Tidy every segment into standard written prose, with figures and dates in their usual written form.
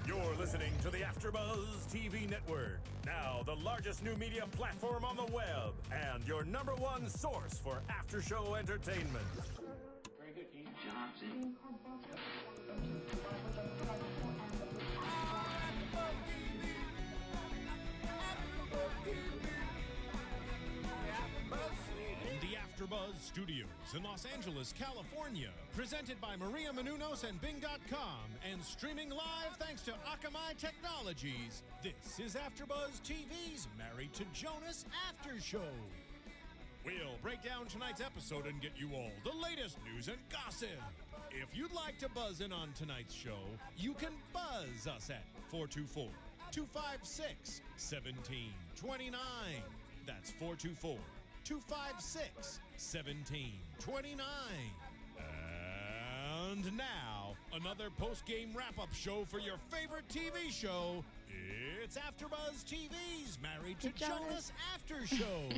You're listening to the AFTERBUZZ TV Network, now the largest new media platform on the web, and your #1 source for after-show entertainment. Very good, Johnson. The AFTERBUZZ Studios in Los Angeles, California, presented by Maria Menounos and Bing.com, and streaming live thanks to Akamai Technologies. This is AFTERBUZZ TV's Married to Jonas After Show. We'll break down tonight's episode and get you all the latest news and gossip. If you'd like to buzz in on tonight's show, you can buzz us at 424-256-1729. That's 424-256-1729. And now, another post-game wrap-up show for your favorite TV show. It's AFTERBUZZ TV's Married to Jonas After Show.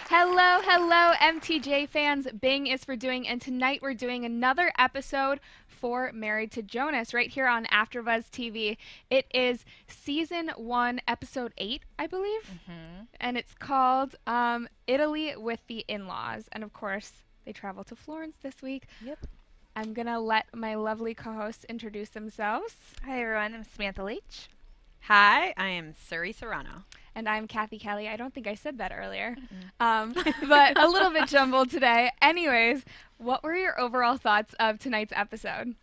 Hello, hello, MTJ fans. Bing is for doing, and tonight we're doing another episode for Married to Jonas right here on AFTERBUZZ TV. It is Season 1, Episode 8, I believe, and it's called Italy with the In-Laws. And of course, they travel to Florence this week. Yep. I'm going to let my lovely co-hosts introduce themselves. Hi everyone, I'm Samantha Laich. Hi, I am Suri Serano. And I'm Cathy Kelley. I don't think I said that earlier, but a little bit jumbled today. Anyways, what were your overall thoughts of tonight's episode?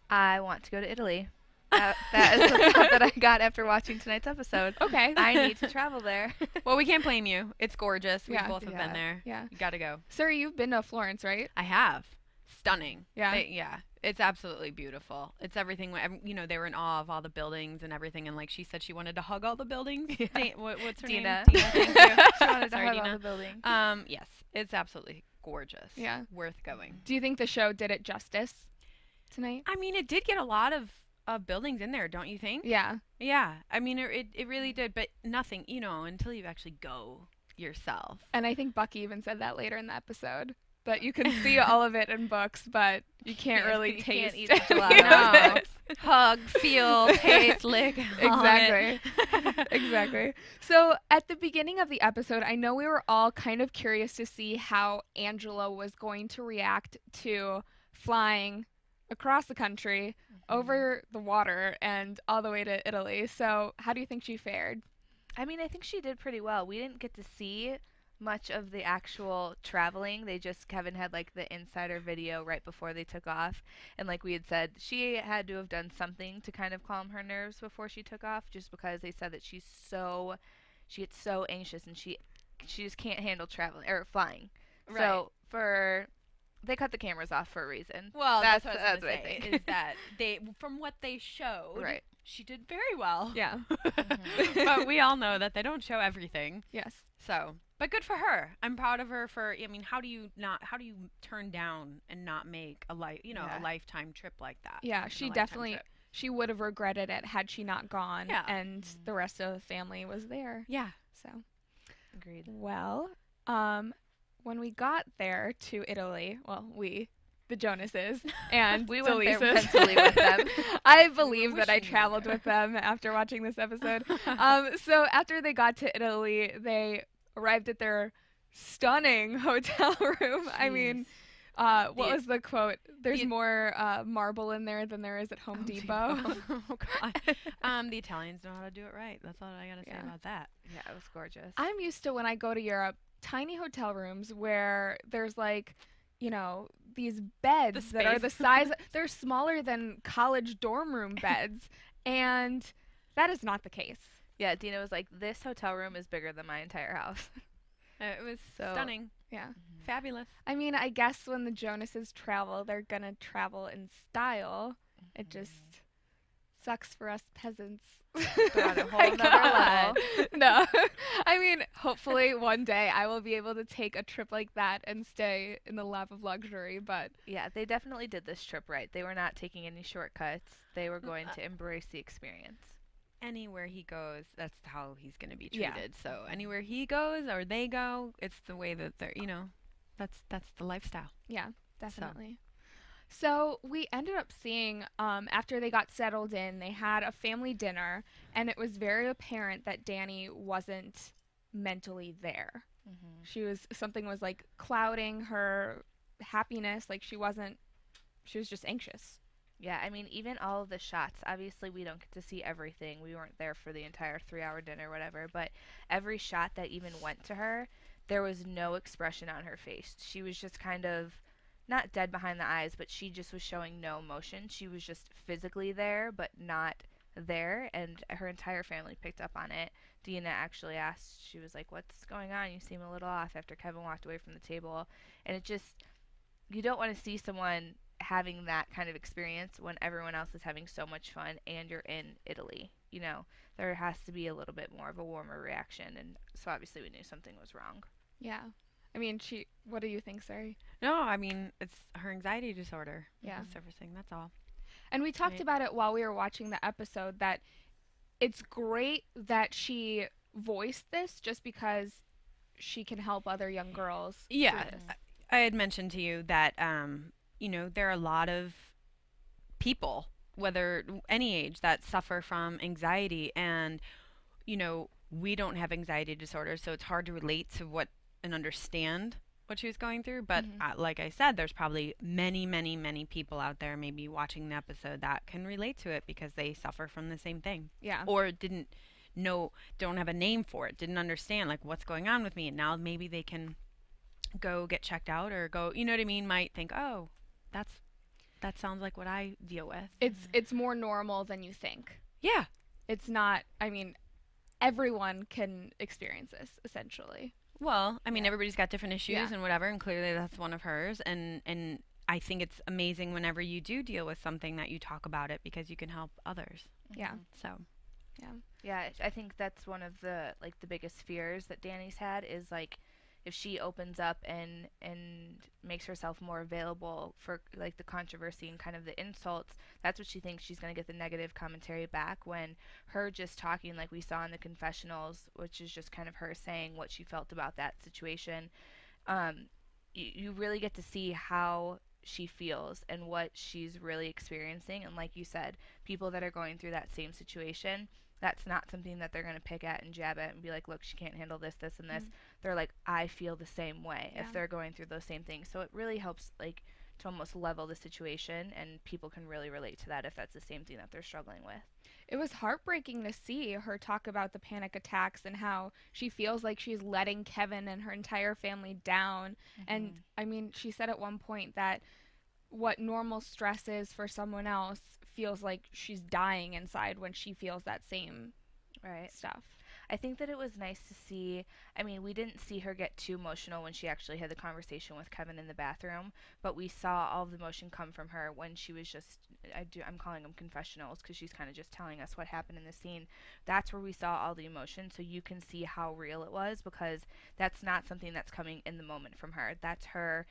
I want to go to Italy. That is the thought that I got after watching tonight's episode. Okay. I need to travel there. Well, we can't blame you. It's gorgeous. We Yeah. both have been there. Yeah. You gotta go. Suri, you've been to Florence, right? I have. Stunning. Yeah. Yeah. It's absolutely beautiful. It's everything. You know, they were in awe of all the buildings and everything. And like she said, she wanted to hug all the buildings. Yeah. What's her Dina. name? Dina. Thank you. She wanted to Sorry, hug all Dina. the building. Yes. It's absolutely gorgeous. Yeah. Worth going. Do you think the show did it justice tonight? I mean, it did get a lot of buildings in there, don't you think? Yeah. Yeah. I mean, it really did. But nothing, you know, until you actually go yourself. And I think Bucky even said that later in the episode. But you can see all of it in books, but you can't really you taste can't eat the any of gelato. it. Hug, feel, taste, lick. Exactly. Exactly. So at the beginning of the episode, I know we were all kind of curious to see how Angela was going to react to flying across the country, over the water, and all the way to Italy. So how do you think she fared? I mean, I think she did pretty well. We didn't get to see much of the actual traveling. Kevin had like the insider video right before they took off, and like we had said, she had to have done something to kind of calm her nerves before she took off, just because they said that she gets so anxious and she just can't handle traveling or flying. Right. So they cut the cameras off for a reason. Well, that's what I I think. think. Is that from what they showed, Right. she did very well. Yeah. But we all know that they don't show everything. Yes. So, but good for her. I'm proud of her for. I mean, how do you turn down and not make a Yeah. lifetime trip like that? Yeah, A she lifetime definitely, trip. she would have regretted it had she not gone, Yeah. and the rest of the family was there. Yeah. So, Agreed. well, when we got there to Italy, well, the Jonases, and We the went there Lises. mentally with them. I believe that I wishing you traveled were. with them after watching this episode. So after they got to Italy, they arrived at their stunning hotel room. I mean, what was the quote? There's more marble in there than there is at Home Depot. Oh God. The Italians know how to do it right. That's all I gotta say about that. Yeah, it was gorgeous. I'm used to, when I go to Europe, tiny hotel rooms where there's like, you know, these beds that are the size, they're smaller than college dorm room beds, and that is not the case. Yeah, Dina was like, this hotel room is bigger than my entire house. It was So- stunning, Yeah. fabulous. I mean, I guess when the Jonases travel, they're gonna travel in style. It just sucks for us peasants. They're on a whole I nother guess. level. No. I mean, hopefully one day I will be able to take a trip like that and stay in the lap of luxury, but Yeah, they definitely did this trip right. They were not taking any shortcuts. They were going to embrace the experience. Anywhere he goes, that's how he's going to be Yeah. treated. So anywhere he goes or they go, it's the way that they're, you know, that's the lifestyle. yeah, definitely. So we ended up seeing, after they got settled in, they had a family dinner, and it was very apparent that Dani wasn't mentally there. Something was like clouding her happiness. Like she was just anxious. Yeah, I mean, even all of the shots, obviously we don't get to see everything. We weren't there for the entire 3-hour dinner or whatever, but every shot that even went to her, there was no expression on her face. She was just kind of, not dead behind the eyes, but she just was showing no emotion. She was just physically there, but not there, and her entire family picked up on it. Dina actually asked, she was like, "What's going on? You seem a little off," after Kevin walked away from the table. And it just, you don't want to see someone having that kind of experience when everyone else is having so much fun and you're in Italy. You know, there has to be a little bit more of a warmer reaction, and so obviously we knew something was wrong. Yeah. I mean, what do you think, Suri? No, I mean, it's her anxiety disorder. Yeah. Surfacing, that's all. And we talked about it while we were watching the episode, that it's great that she voiced this just because she can help other young girls. Yeah. I had mentioned to you that, you know, there are a lot of people, whether any age, that suffer from anxiety. And, you know, we don't have anxiety disorders, so it's hard to relate to what and understand what she was going through. But like I said, there's probably many, many, many people out there maybe watching the episode that can relate to it because they suffer from the same thing. Yeah. Or don't have a name for it, didn't understand, like, what's going on with me. And now maybe they can go get checked out or go, you know what I mean, might think, oh, that sounds like what I deal with. It's more normal than you think. Yeah. It's not, I mean, everyone can experience this, essentially. Well, I mean, everybody's got different issues and whatever, and clearly that's one of hers. And I think it's amazing whenever you do deal with something that you talk about it because you can help others. Yeah. So. Yeah, I think that's one of the biggest fears that Dani's had is, like, if she opens up and makes herself more available for, like, the controversy and kind of the insults, that's what she thinks she's going to get the negative commentary back, when her just talking, like we saw in the confessionals, which is just kind of her saying what she felt about that situation, you really get to see how she feels and what she's really experiencing. And like you said, people that are going through that same situation, that's not something that they're going to pick at and jab at and be like, look, she can't handle this, this, and this. They're like, I feel the same way if they're going through those same things. So it really helps, like, to almost level the situation, and people can really relate to that if that's the same thing that they're struggling with. It was heartbreaking to see her talk about the panic attacks and how she feels like she's letting Kevin and her entire family down. And, I mean, she said at one point that what normal stress is for someone else feels like she's dying inside when she feels that same stuff. I think that it was nice to see, I mean, we didn't see her get too emotional when she actually had the conversation with Kevin in the bathroom, but we saw all of the emotion come from her when she was just, I'm calling them confessionals because she's kind of just telling us what happened in the scene. That's where we saw all the emotion, so you can see how real it was, because that's not something that's coming in the moment from her. That's her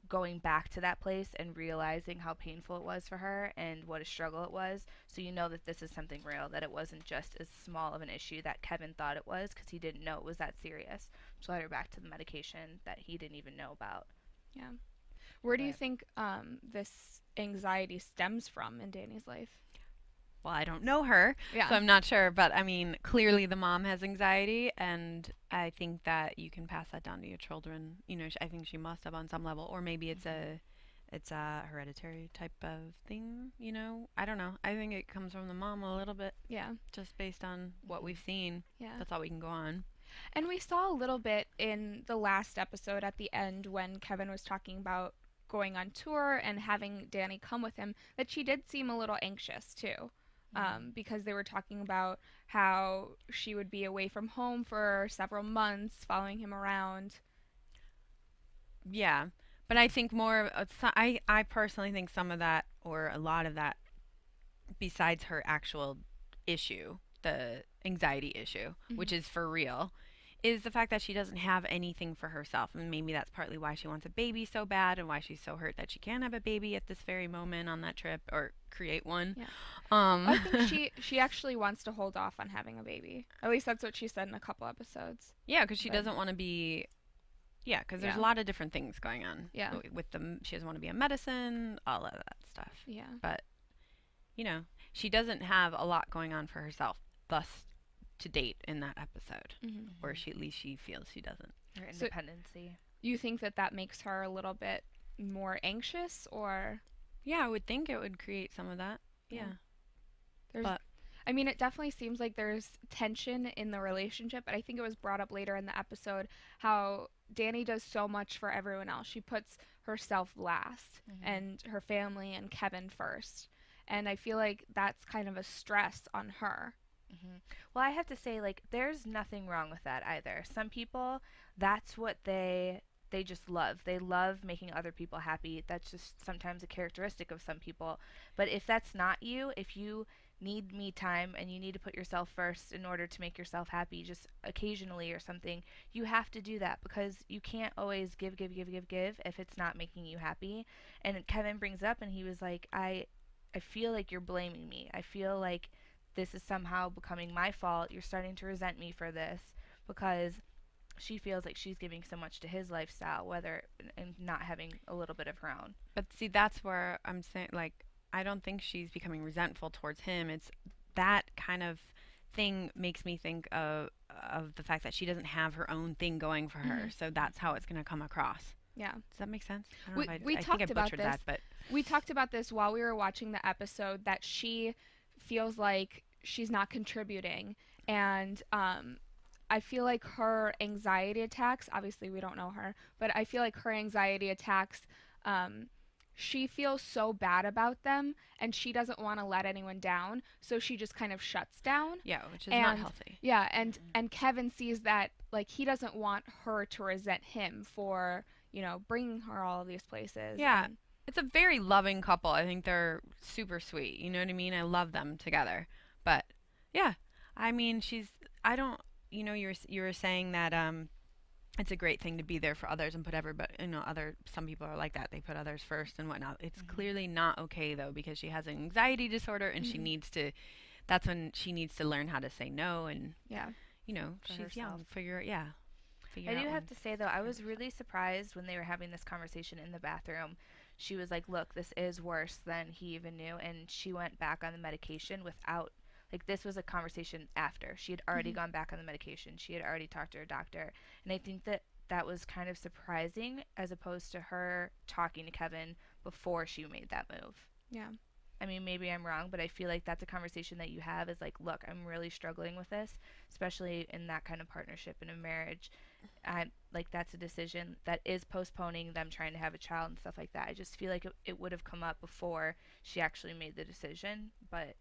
going back to that place and realizing how painful it was for her and what a struggle it was. So you know that this is something real, that it wasn't just as small of an issue that Kevin thought it was, because he didn't know it was that serious. So led her back to the medication that he didn't even know about. Yeah. Where do you think this anxiety stems from in Dani's life? Well, I don't know her, so I'm not sure. But, I mean, clearly the mom has anxiety, and I think that you can pass that down to your children. You know, I think she must have on some level. Or maybe it's a hereditary type of thing, you know? I don't know. I think it comes from the mom a little bit. Yeah. Just based on what we've seen. Yeah. That's all we can go on. And we saw a little bit in the last episode at the end when Kevin was talking about going on tour and having Dani come with him, that she did seem a little anxious, too. Because they were talking about how she would be away from home for several months, following him around. Yeah, but I think more. I personally think some of that, or a lot of that, besides her actual issue, the anxiety issue, which is for real, is the fact that she doesn't have anything for herself. And maybe that's partly why she wants a baby so bad and why she's so hurt that she can't have a baby at this very moment on that trip or create one. Yeah. I think she actually wants to hold off on having a baby. At least that's what she said in a couple episodes. Yeah, because she doesn't want to be Yeah, because there's Yeah. a lot of different things going on. Yeah. With the, she doesn't want to be a medicine, all of that stuff. Yeah. But, you know, she doesn't have a lot going on for herself, thus to date in that episode. Mhm. Or she, at least she feels she doesn't. Her So- independency. You think that that makes her a little bit more anxious, or Yeah, I would think it would create some of that. Yeah. there's? But- I mean, it definitely seems like there's tension in the relationship, but I think it was brought up later in the episode how Danny does so much for everyone else. She puts herself last and her family and Kevin first. And I feel like that's kind of a stress on her. Well, I have to say, like, there's nothing wrong with that either. Some people, that's what they just love. They love making other people happy. That's just sometimes a characteristic of some people. But if that's not you, if you need me time and you need to put yourself first in order to make yourself happy just occasionally or something, you have to do that, because you can't always give if it's not making you happy. And Kevin brings up, and he was like, I feel like you're blaming me. I feel like this is somehow becoming my fault. You're starting to resent me for this, because she feels like she's giving so much to his lifestyle, and not having a little bit of her own. But see, that's where I'm saying, like, I don't think she's becoming resentful towards him. It's that kind of thing makes me think of the fact that she doesn't have her own thing going for her. So that's how it's going to come across. Yeah. Does that make sense? I don't We- know if we I talked think I about butchered this. that, but We talked about this while we were watching the episode, that she feels like she's not contributing. And I feel like her anxiety attacks, obviously we don't know her, but I feel like her anxiety attacks, she feels so bad about them, and she doesn't want to let anyone down, so she just kind of shuts down. yeah, which is not And- healthy. Yeah, and Kevin sees that, like, he doesn't want her to resent him for, you know, bringing her all of these places. Yeah. and- It's a very loving couple. I think they're super sweet. You know what I mean? I love them together. But yeah, I mean, I don't, you know, you were saying that it's a great thing to be there for others and put everybody, you know, some people are like that. They put others first and whatnot. It's clearly not okay though, because she has an anxiety disorder, and she needs to, that's when she needs to learn how to say no, and yeah. you know, For she's herself. young. Figure I out do have when- to say, though, I was really surprised when they were having this conversation in the bathroom. She was like, look, this is worse than he even knew. And she went back on the medication without, like, this was a conversation after. She had already gone back on the medication. She had already talked to her doctor. And I think that was kind of surprising, as opposed to her talking to Kevin before she made that move. Yeah. I mean, maybe I'm wrong, but I feel like that's a conversation that you have, is like, look, I'm really struggling with this, especially in that kind of partnership in a marriage. Like, that's a decision that is postponing them trying to have a child and stuff like that. I just feel like it would have come up before she actually made the decision, but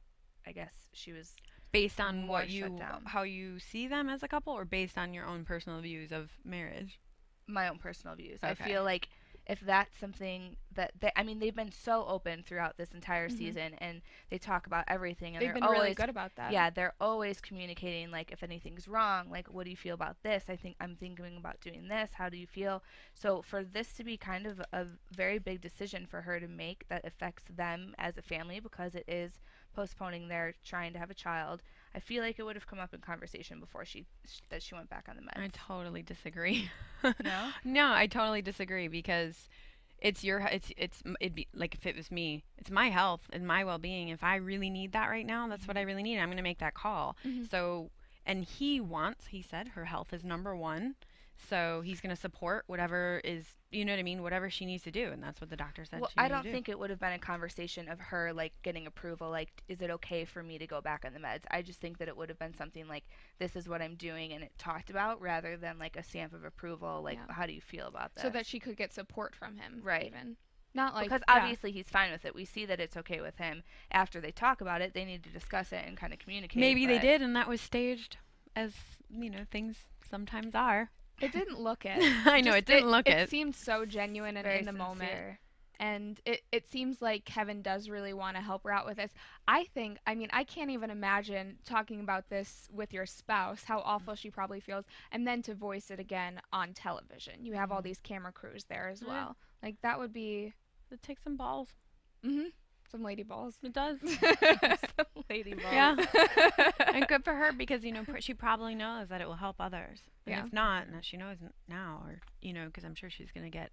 I guess she was based on more what shut down. how you see them as a couple, or based on your own personal views of marriage? my own personal views. I Okay. feel like if that's something that they've been so open throughout this entire season, and they talk about everything, and They've they're been always really good about that. Yeah, they're always communicating, like, if anything's wrong, like, what do you feel about this? I'm thinking about doing this. How do you feel? So for this to be kind of a very big decision for her to make that affects them as a family, because it is postponing their trying to have a child, I feel like it would have come up in conversation before she went back on the meds. I totally disagree. No? No, I totally disagree, because it'd be like, if it was me, it's my health and my well-being. If I really need that right now, that's what I really need. I'm going to make that call. So, and he said her health is number one. So he's going to support whatever is, you know what I mean, whatever she needs to do. And that's what the doctor said. Well, she I needed don't to do. think it would have been a conversation of her, like, getting approval, like, is it okay for me to go back on the meds? I just think that it would have been something like, this is what I'm doing, and it talked about, rather than, like, a stamp of approval, like, Yeah. how do you feel about this? So that she could get support from him. Right. Even. Not like, because yeah. obviously he's fine with it. We see that it's okay with him. After they talk about it, they need to discuss it and kind of communicate. Maybe they but- did, and that was staged, as, you know, things sometimes are. It didn't look it. I know, it didn't look It it. seemed so genuine and Very in the moment. sincere. And it seems like Kevin does really want to help her out with this. I can't even imagine talking about this with your spouse, how awful she probably feels, and then to voice it again on television. You have all these camera crews there as Yeah. well. Like, that would be... It takes some balls. Mm-hmm. some lady balls. It does. Some lady balls. Yeah. And good for her because, she probably knows that it will help others. And Yeah. if not, now she knows now, or, because I'm sure she's going to get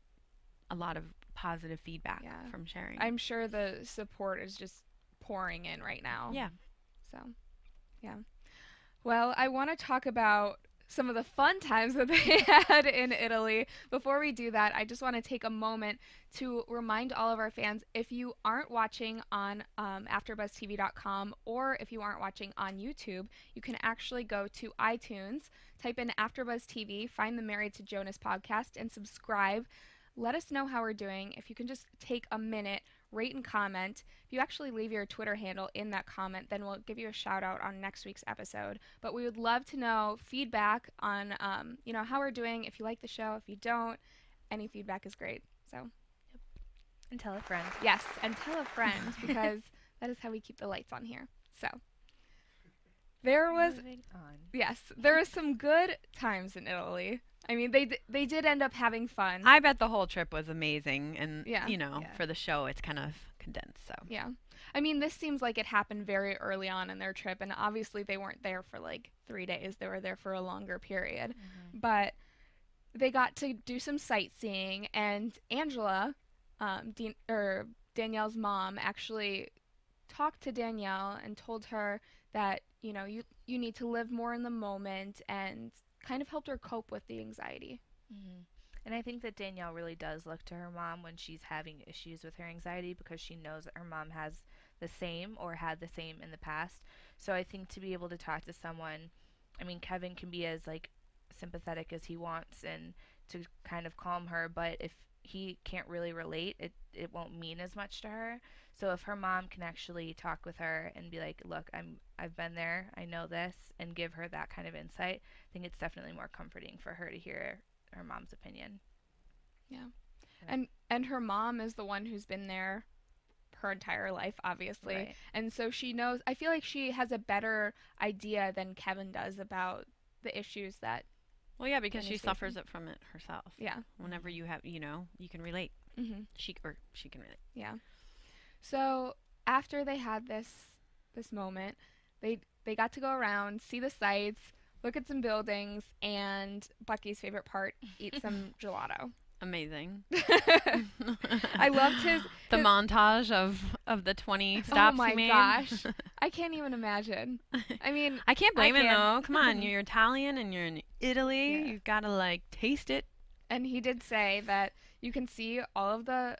a lot of positive feedback from sharing. I'm sure the support is just pouring in right now. Yeah. So, yeah. Well, I want to talk about some of the fun times that they had in Italy. Before we do that, I just want to take a moment to remind all of our fans, if you aren't watching on AfterBuzzTV.com, or if you aren't watching on YouTube, you can actually go to iTunes, type in AfterBuzz TV, find the Married to Jonas podcast, and subscribe. Let us know how we're doing. If you can just take a minute, rate and comment. If you actually leave your Twitter handle in that comment, then we'll give you a shout out on next week's episode. But we would love to know feedback on, how we're doing. If you like the show, if you don't, any feedback is great. So, And tell a friend. yes, and tell a friend because that is how we keep the lights on here. So, there was Moving on. there was some good times in Italy. I mean, they did end up having fun. I bet the whole trip was amazing. And, Yeah. for the show, it's kind of condensed. So, Yeah. I mean, this seems like it happened very early on in their trip, and obviously they weren't there for like 3 days. They were there for a longer period. But they got to do some sightseeing, and Angela, Danielle's mom, actually talked to Danielle and told her that, you need to live more in the moment, and kind of helped her cope with the anxiety. And I think that Danielle really does look to her mom when she's having issues with her anxiety, because she knows that her mom has the same or had the same in the past. So I think to be able to talk to someone, I mean, Kevin can be as sympathetic as he wants and to kind of calm her, but if he can't really relate, it won't mean as much to her. So if her mom can actually talk with her and be like, look, I've been there, I know this, and give her that kind of insight, I think it's definitely more comforting for her to hear her mom's opinion. Yeah. And her mom is the one who's been there her entire life, obviously. Right. And so she knows, I feel like she has a better idea than Kevin does about the issues that, well, yeah, because she Understand. suffers it from it herself. yeah. Whenever you have, you can relate. Mm-hmm. She can relate. Yeah. So after they had this moment, they got to go around, see the sights, look at some buildings, and Bucky's favorite part, eat some gelato. Amazing. I loved the his montage of the 20 stops oh my he made. gosh. I can't even imagine. I mean, I can't blame him can. though. Come on, you're Italian and you're in Italy. Yeah. You've got to taste it. and he did say that you can see all of the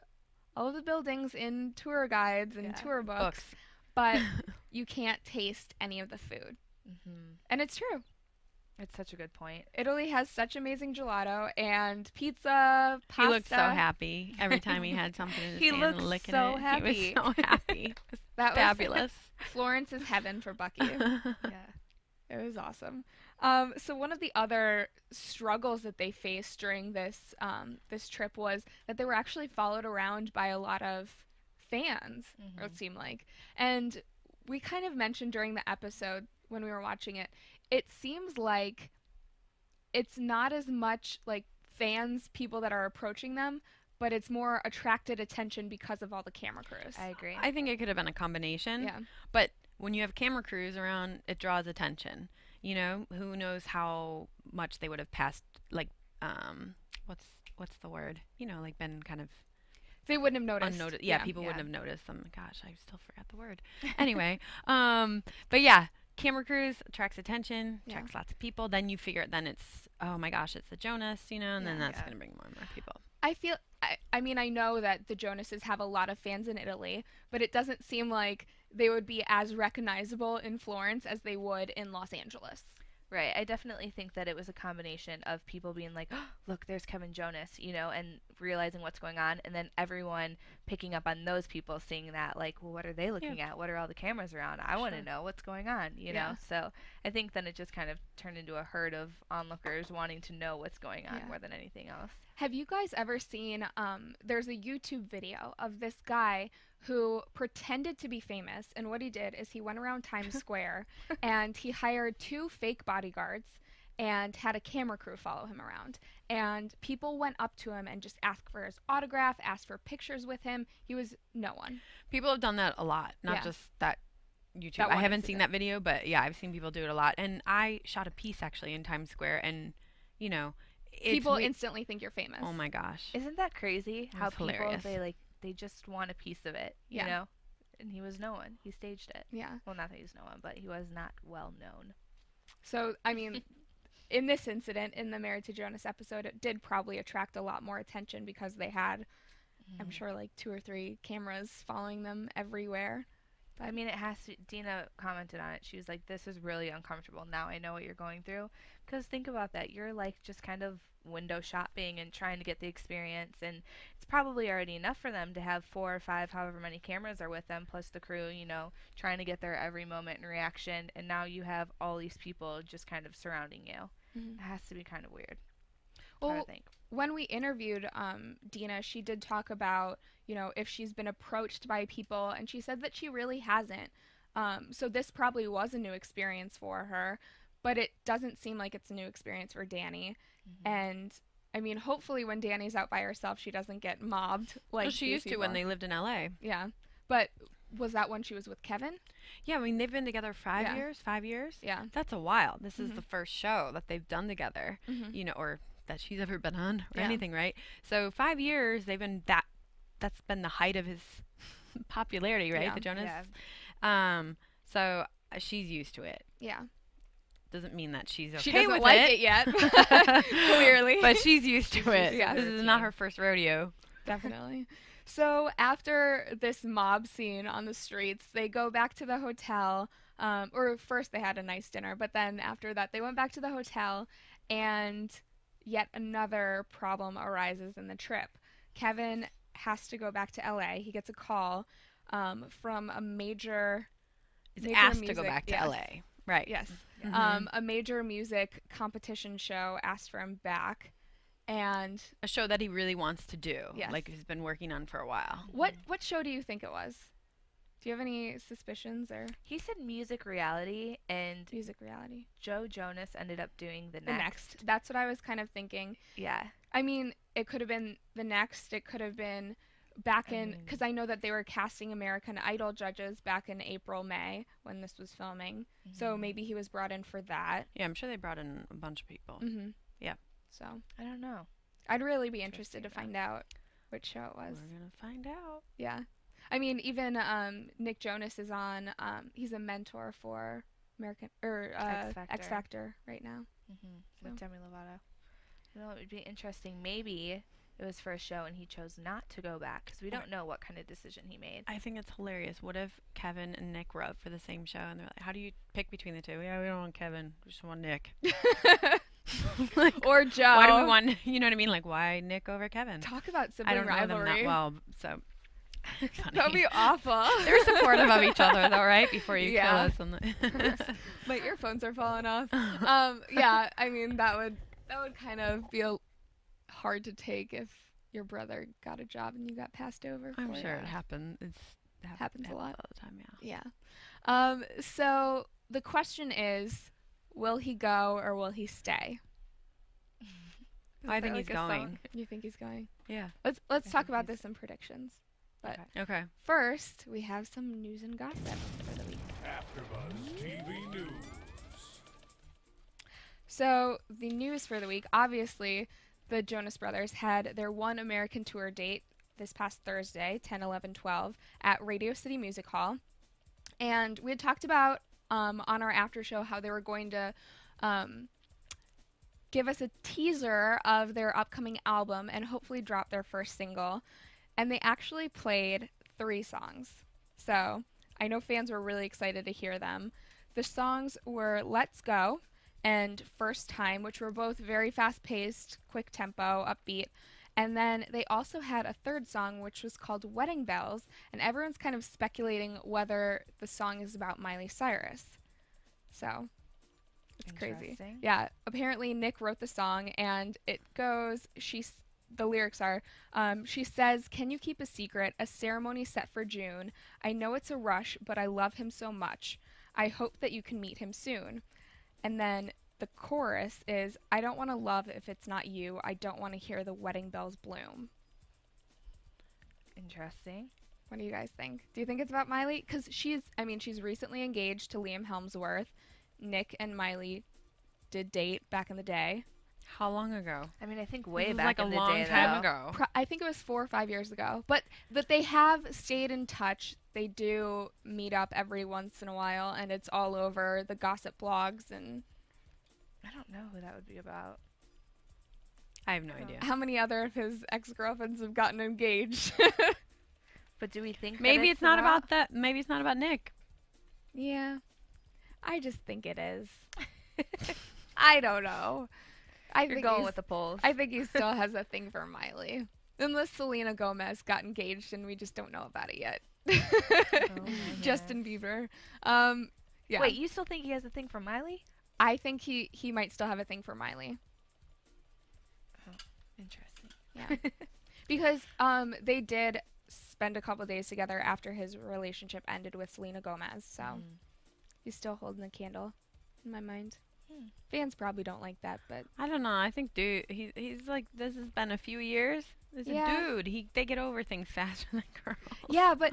buildings in tour guides and tour books, but you can't taste any of the food. And it's true. It's such a good point. Italy has such amazing gelato and pizza, pasta. He looked so happy every time he had something in his He hand looked and licking so it. happy. He was so happy. It was That was fabulous. Florence is heaven for Bucky. Yeah. It was awesome. So one of the other struggles that they faced during this trip was that they were actually followed around by a lot of fans, or it seemed like. And we kind of mentioned during the episode when we were watching it, it seems like it's not as much like fans, people that are approaching them, but it's more attracted attention because of all the camera crews. I agree. I think it could have been a combination. Yeah. But when you have camera crews around, it draws attention. You know, who knows how much they would have passed, what's the word? You know, been kind of They wouldn't have noticed. unnoticed. Yeah, people wouldn't have noticed them. Gosh, I still forgot the word. Anyway, but yeah, camera crews attracts attention, attracts lots of people. Then you figure, then it's, oh my gosh, it's the Jonas, and then that's going to bring more and more people. I mean, I know that the Jonases have a lot of fans in Italy, but it doesn't seem like they would be as recognizable in Florence as they would in Los Angeles. Right. I definitely think that it was a combination of people being like, oh, look, there's Kevin Jonas, and realizing what's going on, and then everyone picking up on those people, seeing that, well, what are they looking at? What are all the cameras around? I want to know what's going on, know? So I think then it just kind of turned into a herd of onlookers wanting to know what's going on more than anything else. Have you guys ever seen, there's a YouTube video of this guy who pretended to be famous, and what he did is he went around Times Square and he hired 2 fake bodyguards, and had a camera crew follow him around. And people went up to him and just asked for his autograph, asked for pictures with him. He was no one. People have done that a lot, not Yeah. just that YouTube. That I one haven't seen incident. that video, but yeah, I've seen people do it a lot. And I shot a piece actually in Times Square, and you know, it's People instantly think you're famous. oh my gosh. Isn't that crazy? It How was people hilarious. they just want a piece of it, you Yeah. know? And he was no one. He staged it. Yeah. Well, not that he was no one, but he was not well known. So, I mean, in this incident, in the Married to Jonas episode, it did probably attract a lot more attention because they had, I'm sure, like 2 or 3 cameras following them everywhere. I mean, it has to. Dina commented on it. She was like, "This is really uncomfortable. Now I know what you're going through." Because think about that. You're like just kind of window shopping and trying to get the experience, and it's probably already enough for them to have 4 or 5, however many cameras are with them, plus the crew. You know, trying to get their every moment and reaction, and now you have all these people just kind of surrounding you. Mhm. It has to be kind of weird. Well, I think. when we interviewed Dina, she did talk about, you know, if she's been approached by people, and she said that she really hasn't. So this probably was a new experience for her, but it doesn't seem like it's a new experience for Danny. And I mean, hopefully when Danny's out by herself, she doesn't get mobbed like Well, she these used to when people. they lived in LA. Yeah. But was that when she was with Kevin? Yeah, I mean they've been together 5 Yeah. years, 5 years. Yeah. That's a while. This is Mhm. the first show that they've done together, Mhm. you know, or that she's ever been on or Yeah. anything, right? So 5 years they've been that's been the height of his popularity, right? Yeah. The Jonas. Yeah. So she's used to it. Yeah. Doesn't mean that she's okay She doesn't with like it yet. Clearly. but she's used to it. Yeah. This is not her first rodeo. Definitely. So after this mob scene on the streets, they go back to the hotel. Or first they had a nice dinner, but then after that they went back to the hotel, and yet another problem arises in the trip. Kevin has to go back to LA. He gets a call from a major Is major asked to music- go back to yes. LA. Right. Yes. Mhm. A major music competition show asked for him back. And A show that he really wants to do. Yes. Like he's been working on for a while. what show do you think it was? Do you have any suspicions or He said music reality, and music reality? Joe Jonas ended up doing the The next. next. That's what I was kind of thinking. Yeah. I mean, it could have been the next. It could have been back I in, mean- because I know that they were casting American Idol judges back in April, May when this was filming. So maybe he was brought in for that. Yeah, I'm sure they brought in a bunch of people. Mm-hmm. Yeah. So I don't know. I'd really be interested to Interesting, find out which show it was. We're gonna find out. Yeah. I mean, even Nick Jonas is on. He's a mentor for American or X X Factor. Factor right now. With So. Demi Lovato. You know, it would be interesting. Maybe it was for a show and he chose not to go back because we don't know what kind of decision he made. I think it's hilarious. What if Kevin and Nick were up for the same show and they're like, "How do you pick between the two?" Yeah, we don't want Kevin. We just want Nick. Like, Or Joe. why do we want? You know what I mean? Like, why Nick over Kevin? Talk about I sibling don't know them rivalry. that well, so funny. That would be awful. They're supportive of each other, though, right? Before you Yeah. kill us on the. My earphones are falling off. Yeah, I mean that would kind of be hard to take if your brother got a job and you got passed over. I'm for sure it happens. Happens a lot. all the time. Yeah. Yeah. So the question is, will he go or will he stay? I Is think that he's like a song? going. You think he's going? Yeah. Let's I talk think about he's- this in predictions. But Okay. first, we have some news and gossip for the week. AfterBuzz TV News. So the news for the week, obviously, the Jonas Brothers had their one American tour date this past Thursday, 10/11/12, at Radio City Music Hall. And we had talked about on our after show how they were going to give us a teaser of their upcoming album and hopefully drop their first single. And they actually played 3 songs. So I know fans were really excited to hear them. The songs were Let's Go and First Time, which were both very fast-paced, quick tempo, upbeat. And then they also had a third song, which was called Wedding Bells, and everyone's kind of speculating whether the song is about Miley Cyrus. So, it's crazy. Interesting. Yeah, apparently Nick wrote the song, and it goes, the lyrics are, she says, "Can you keep a secret? A ceremony set for June. I know it's a rush, but I love him so much. I hope that you can meet him soon." And then the chorus is, I don't want to love if it's not you. I don't want to hear the wedding bells bloom. Interesting. What do you guys think? Do you think it's about Miley? Because she's recently engaged to Liam Hemsworth. Nick and Miley did date back in the day. How long ago? I mean, I think way This was back like in a the long day, time though. ago. I think it was 4 or 5 years ago. But they have stayed in touch. They do meet up every once in a while, and it's all over the gossip blogs. And I don't know who that would be about. I have no idea. how many other of his ex-girlfriends have gotten engaged? But do we think Maybe that it's not about that. Maybe it's not about Nick. Yeah. I just think it is. I don't know. You're going with the polls. I think he still has a thing for Miley. Unless Selena Gomez got engaged and we just don't know about it yet. Justin Bieber. Yeah. Wait, you still think he has a thing for Miley? I think he might still have a thing for Miley. Oh, interesting. Yeah. Because they did spend a couple days together after his relationship ended with Selena Gomez. So he's still holding the candle in my mind. Fans probably don't like that, but I don't know. I think he's like, this has been a few years. This is Yeah. a dude. They get over things faster than girls. yeah, but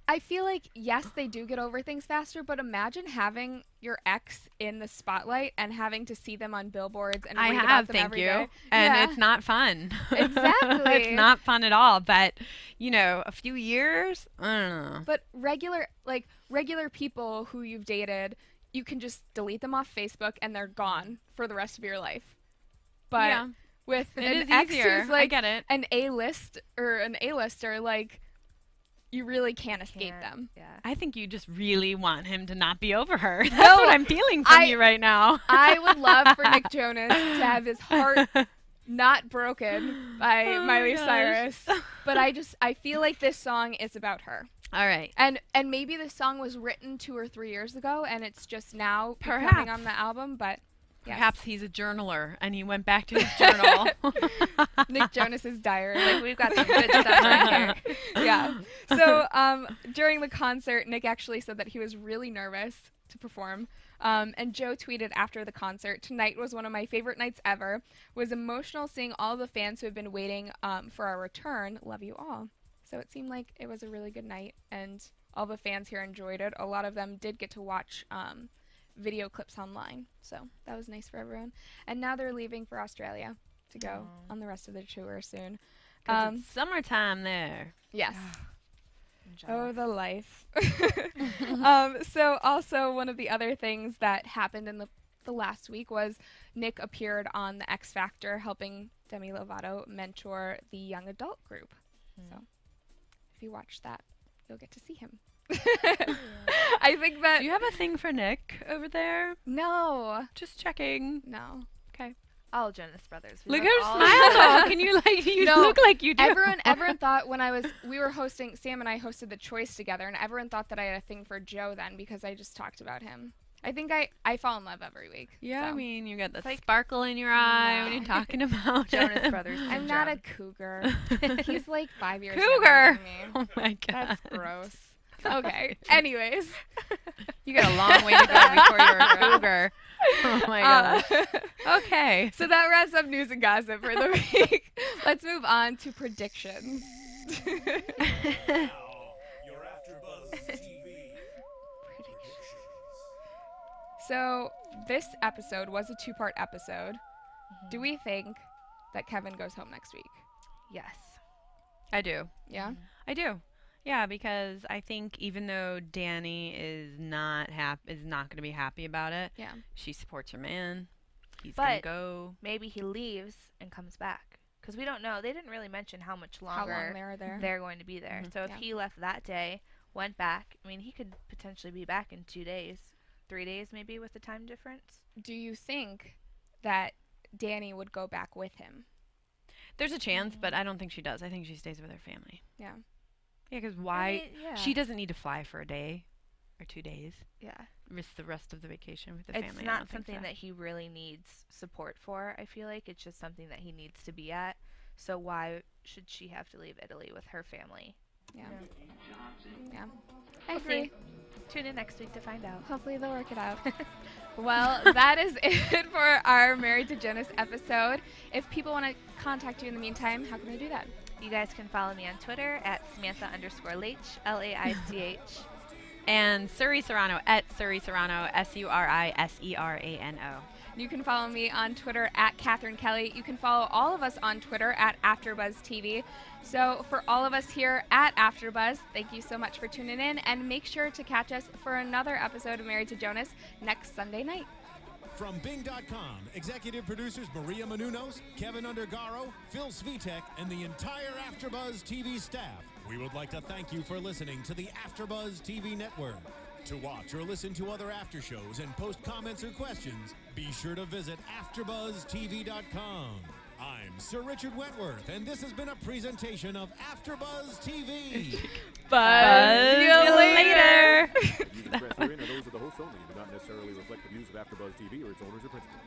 I feel like, yes, they do get over things faster, but imagine having your ex in the spotlight and having to see them on billboards and I read about have, them thank every you. day. And Yeah. it's not fun. Exactly. It's not fun at all. But, you know, a few years, I don't know. But regular people who you've dated, you can just delete them off Facebook and they're gone for the rest of your life. But Yeah. with It an is ex easier. who's like I get it. an A-list or an A-lister, like, you really can't escape Can't- them. Yeah. I think you just really want him to not be over her. That's what I'm feeling from you right now. I would love for Nick Jonas to have his heart not broken by Oh my Miley gosh. Cyrus. But I feel like this song is about her. All right. And maybe this song was written 2 or 3 years ago and it's just now coming Perhaps. on the album, but yes. Perhaps he's a journaler and he went back to his journal. Nick Jonas's diary. Like, we've got some good stuff right here. Yeah. So during the concert, Nick actually said that he was really nervous to perform. And Joe tweeted after the concert, "Tonight was one of my favorite nights ever. Was emotional seeing all the fans who have been waiting for our return. Love you all." So it seemed like it was a really good night, and all the fans here enjoyed it. A lot of them did get to watch video clips online, so that was nice for everyone. And now they're leaving for Australia to go on the rest of their tour soon. 'Cause it's summertime there. Yes. I'm Oh, jealous. the life. So also one of the other things that happened in the last week was Nick appeared on the X Factor helping Demi Lovato mentor the young adult group. So if you watch that, you'll get to see him. I think that... Do you have a thing for Nick over there? No. Just checking. No. Okay. All Jonas Brothers. We Look love at her all smile of them. though. Can you you No, look like you do. Everyone thought when we were hosting, Sam and I hosted The Choice together, and everyone thought that I had a thing for Joe then because I just talked about him. I think I fall in love every week. Yeah, so. I mean, you got the like- sparkle in your eye when No. you're talking about Jonas it. Brothers. I'm not a cougar. He's like 5 years Cougar. younger than me. Oh my god. That's gross. Okay. Anyways. You got a long way to go before you're a cougar. Oh my gosh. Okay. So that wraps up news and gossip for the week. Let's move on to predictions. Now, your AfterBuzz TV predictions. So this episode was a 2-part episode. Do we think that Kevin goes home next week? Yes. I do. Yeah? I do. Yeah, because I think even though Danny is not going to be happy about it, Yeah. she supports her man. He's going to But- go. Maybe he leaves and comes back. Because we don't know. They didn't really mention how much How longer long they were there? they're going to be there. Mhm. So if Yeah. he left that day, went back, I mean, he could potentially be back in 2 days. 3 days maybe with the time difference. Do you think that Danny would go back with him? There's a chance, but I don't think she does. I think she stays with her family. Yeah. Yeah, because why? I mean, yeah. She doesn't need to fly for a day or 2 days. Yeah. Risk the rest of the vacation with the It's family. I not don't think something so. that he really needs support for, I feel like. It's just something that he needs to be at. So why should she have to leave Italy with her family? Yeah. Johnson. Yeah. I Hopefully. see. Tune in next week to find out. Hopefully they'll work it out. Well, that is it for our Married to Jonas episode. If people want to contact you in the meantime, how can they do that? You guys can follow me on Twitter at Samantha_Laich, Laich. And Suri Serano at Suri Serano, SuriSerano. You can follow me on Twitter at Cathy Kelley. You can follow all of us on Twitter at AFTERBUZZ TV. So for all of us here at AFTERBUZZ, thank you so much for tuning in, and make sure to catch us for another episode of Married to Jonas next Sunday night. From Bing.com, executive producers Maria Menounos, Kevin Undergaro, Phil Svitek, and the entire AFTERBUZZ TV staff, we would like to thank you for listening to the AFTERBUZZ TV network. To watch or listen to other after shows and post comments or questions, be sure to visit AfterBuzzTV.com. I'm Sir Richard Wentworth, and this has been a presentation of AFTERBUZZ TV. Buzz you later. Views expressed herein are those of the host only and do not necessarily reflect the views of AfterBuzz TV or its owners or principals.